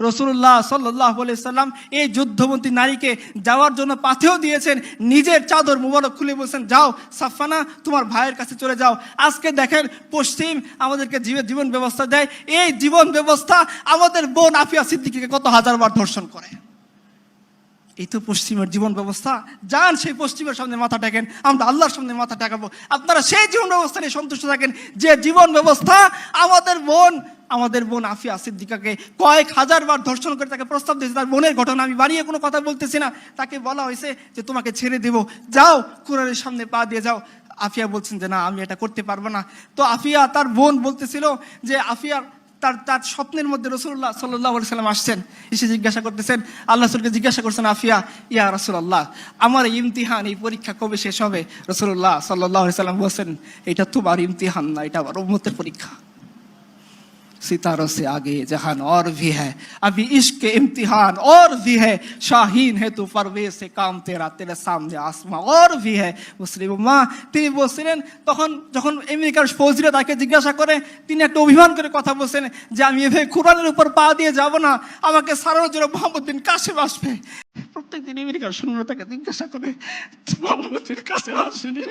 রাসূলুল্লাহ সাল্লাল্লাহু আলাইহি সাল্লাম এই যুদ্ধবন্দী নারীকে যাওয়ার জন্য পাথেও দিয়েছেন, নিজের চাদর মুবারক খুলে বলছেন, যাও সাফওয়ানা তোমার ভাইয়ের কাছে চলে যাও। আজকে দেখেন পশ্চিম আমাদেরকে জীবন ব্যবস্থা দেয়, এই জীবন ব্যবস্থা আমাদের বোন আফিয়া সিদ্দিকীকে কত হাজারবার ধর্ষণ করে। এই তো পশ্চিমের জীবন ব্যবস্থা। যান সেই পশ্চিমের সামনে মাথা টেকেন, আমরা আল্লাহর সামনে মাথা টেকাবো। আপনারা সেই জীবন ব্যবস্থা নিয়ে সন্তুষ্ট থাকেন যে জীবন ব্যবস্থা আমাদের বোন আফিয়া সিদ্দিকাকে কয়েক হাজারবার ধর্ষণ করে তাকে প্রস্তাব দিয়েছে। তার বোনের ঘটনা আমি বাড়িয়ে কোনো কথা বলতেছি না। তাকে বলা হয়েছে যে তোমাকে ছেড়ে দেব, যাও কুরআনের সামনে পা দিয়ে যাও। আফিয়া বলছেন যে না, আমি এটা করতে পারবো না। তো আফিয়া, তার বোন বলতেছিল যে আফিয়ার তার স্বপ্নের মধ্যে রাসূলুল্লাহ সাল্লাল্লাহু আলাইহি সাল্লাম আসছেন, এসে জিজ্ঞাসা করতেছেন, আল্লাহ রাসূলকে জিজ্ঞাসা করছেন, আফিয়া ইয়া রাসূলুল্লাহ, আমার এই ইমতিহান, এই পরীক্ষা কবে শেষ হবে? রাসূলুল্লাহ সাল্লাল্লাহু আলাইহি সাল্লাম বলেন, এটা তোমার ইমতিহান না, এটা আমার উম্মতের পরীক্ষা। सितारों से आगे जहान और भी है, अभी इश्क के इम्तिहान और भी है, शाहीन है तू परवेज से काम तेरा, तेरे सामने आसमां और भी है। মুসলিম উম্মাহ, তিনি বলছিলেন তখন যখন আমেরিকার ফৌজিরা তাকে জিজ্ঞাসা করে, তিনি একটা অভিমান করে কথা বলছেন যে আমি এভাবে কোরআনের উপর পা দিয়ে যাব না, আমাকে সারানোর জন্য মোহাম্মদ বিন কাসেম আসবে। প্রত্যেকদিন আমেরিকার সৈন্যরা তাকে জিজ্ঞাসা করে মোহাম্মদ বিন কাসেম আসেনি।